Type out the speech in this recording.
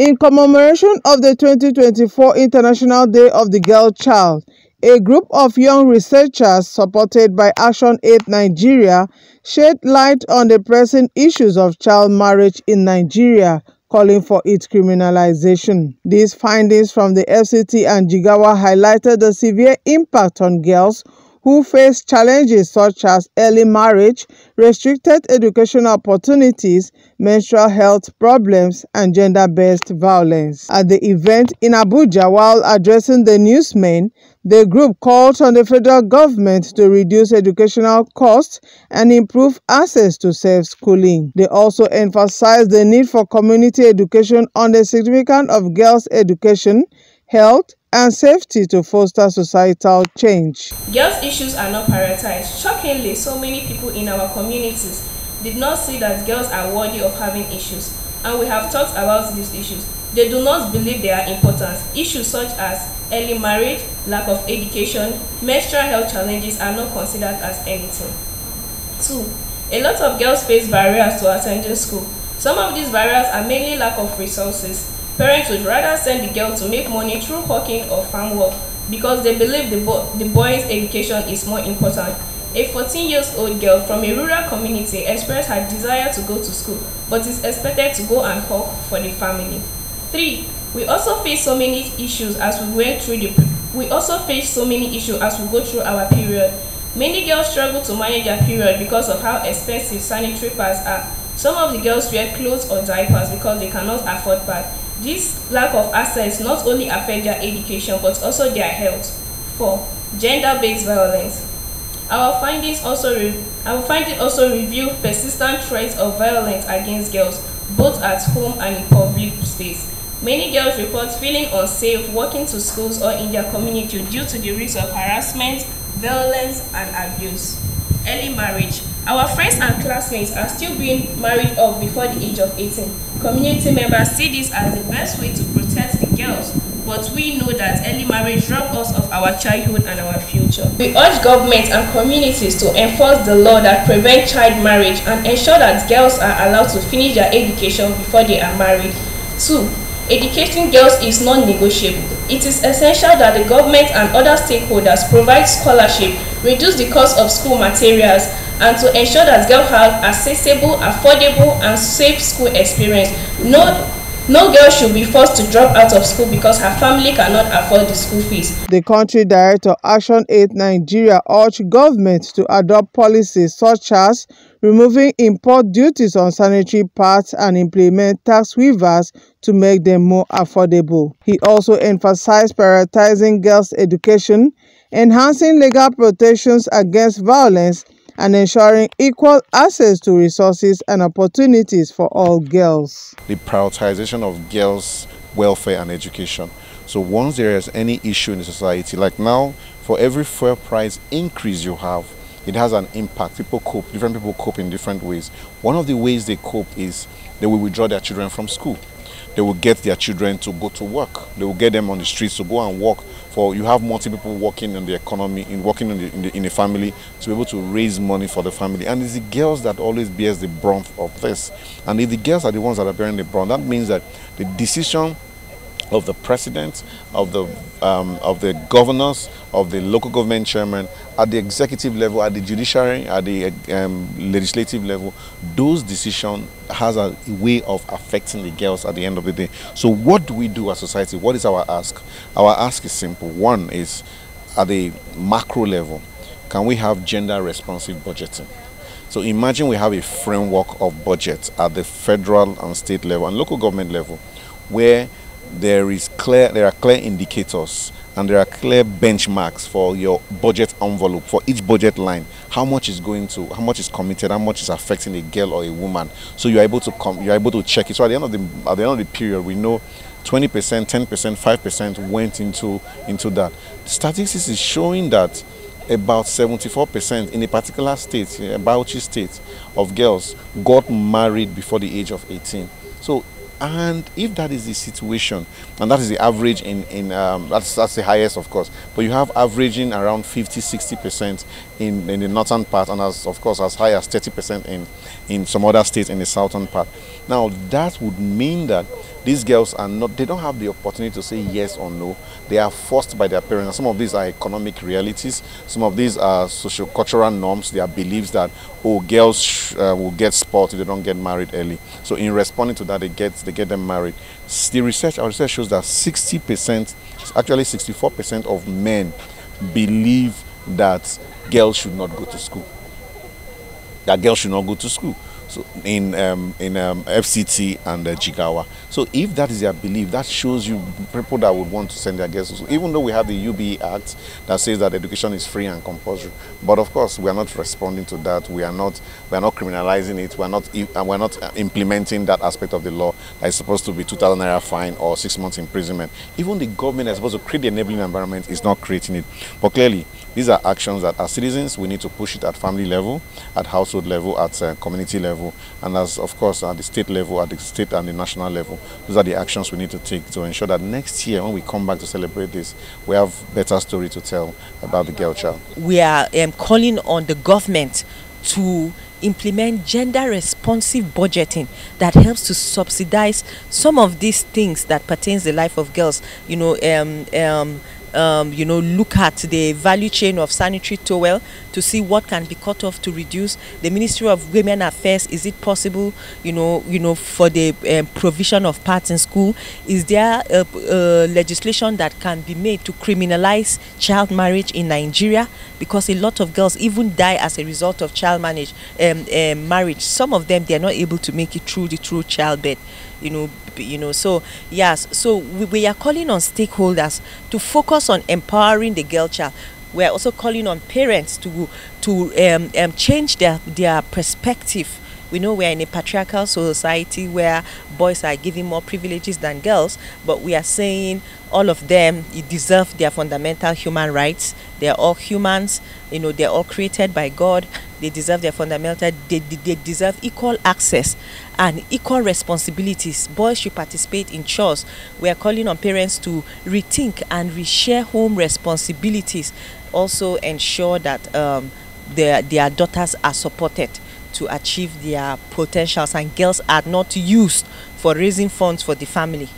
In commemoration of the 2024 International Day of the Girl Child, a group of young researchers supported by Actionaid Nigeria shed light on the pressing issues of child marriage in Nigeria, calling for its criminalization. These findings from the FCT and Jigawa highlighted the severe impact on girls who face challenges such as early marriage, restricted educational opportunities, menstrual health problems, and gender-based violence. At the event in Abuja, while addressing the newsmen, the group called on the federal government to reduce educational costs and improve access to safe schooling. They also emphasized the need for community education on the significance of girls' education, health, and safety to foster societal change. Girls' issues are not prioritized. Shockingly, so many people in our communities did not see that girls are worthy of having issues, and we have talked about these issues. They do not believe they are important. Issues such as early marriage, lack of education, menstrual health challenges are not considered as anything. 2. A lot of girls face barriers to attending school. Some of these barriers are mainly lack of resources. Parents would rather send the girl to make money through hawking or farm work because they believe the boy's education is more important. A 14-year-old girl from a rural community expressed her desire to go to school, but is expected to go and hawk for the family. 3. We also face so many issues as we go through our period. Many girls struggle to manage their period because of how expensive sanitary pads are. Some of the girls wear clothes or diapers because they cannot afford pads. This lack of access not only affects their education but also their health. 4. Gender-based violence. Our findings also reveal persistent threats of violence against girls, both at home and in public space. Many girls report feeling unsafe walking to schools or in their community due to the risk of harassment, violence, and abuse. Early marriage. Our friends and classmates are still being married off before the age of 18. Community members see this as the best way to protect the girls, but we know that early marriage robs us of our childhood and our future. We urge government and communities to enforce the law that prevents child marriage and ensure that girls are allowed to finish their education before they are married. 2. Educating girls is non-negotiable. It is essential that the government and other stakeholders provide scholarship, reduce the cost of school materials, and to ensure that girls have accessible, affordable, and safe school experience. No girl should be forced to drop out of school because her family cannot afford the school fees. The country director, Actionaid Nigeria, urged government to adopt policies such as removing import duties on sanitary pads and implement tax waivers to make them more affordable. He also emphasized prioritizing girls' education, enhancing legal protections against violence, and ensuring equal access to resources and opportunities for all girls. The prioritization of girls' welfare and education. So once there is any issue in the society, like now, for every fuel price increase you have, it has an impact. Different people cope in different ways. One of the ways they cope is they will withdraw their children from school. They will get their children to go to work. They will get them on the streets to go and work. For you have multiple people working in the economy, in the family, to be able to raise money for the family. And it's the girls that always bears the brunt of this. And if the girls are the ones that are bearing the brunt, that means that the decision of the president, of the governors, of the local government chairman, at the executive level, at the judiciary, at the legislative level, those decisions has a way of affecting the girls at the end of the day. So what do we do as society? What is our ask? Our ask is simple. One is at the macro level, can we have gender responsive budgeting? So imagine we have a framework of budget at the federal and state level and local government level where there are clear indicators and there are clear benchmarks for your budget envelope, for each budget line, how much is committed, how much is affecting a girl or a woman. So you're able to check it. So at the end of the period, we know 20%, 10%, 5% went into that. Statistics is showing that about 74% in a particular state, Bauchi state, of girls got married before the age of 18. So And if that is the situation, and that is the average that's the highest, of course, but you have averaging around 50-60% in the northern part, and of course as high as 30% in some other states in the southern part. Now that would mean that these girls they don't have the opportunity to say yes or no. They are forced by their parents. And some of these are economic realities. Some of these are socio-cultural norms. There are beliefs that, oh, girls will get spoiled if they don't get married early. So in responding to that, they get them married. Our research shows that 60%, actually 64% of men believe that girls should not go to school. That girls should not go to school. So in FCT and Jigawa. So if that is their belief, that shows you people that would want to send their girls to school. Even though we have the UBE Act that says that education is free and compulsory, but of course we are not responding to that. We are not criminalizing it. We're not implementing that aspect of the law that is supposed to be 2,000 naira fine or 6 months imprisonment. Even the government is supposed to create the enabling environment is not creating it. But clearly, these are actions that as citizens we need to push it at family level, at household level, at community level, and as of course at the state level, at the state and the national level. Those are the actions we need to take to ensure that next year when we come back to celebrate this, we have better story to tell about the girl child. We are calling on the government to implement gender responsive budgeting that helps to subsidize some of these things that pertains the life of girls. Look at the value chain of sanitary towel to see what can be cut off to reduce. The Ministry of Women Affairs, is it possible, for the provision of pads in school? Is there legislation that can be made to criminalize child marriage in Nigeria? Because a lot of girls even die as a result of child marriage. Some of them, they are not able to make it through the true childbirth. So yes, so we are calling on stakeholders to focus on empowering the girl child. We are also calling on parents to change their perspective. We know we are in a patriarchal society where boys are given more privileges than girls, but we are saying all of them deserve their fundamental human rights. They are all humans, they are all created by God. They deserve their fundamental, they deserve equal access and equal responsibilities. Boys should participate in chores. We are calling on parents to rethink and reshare home responsibilities. Also ensure that their daughters are supported to achieve their potentials, and girls are not used for raising funds for the family.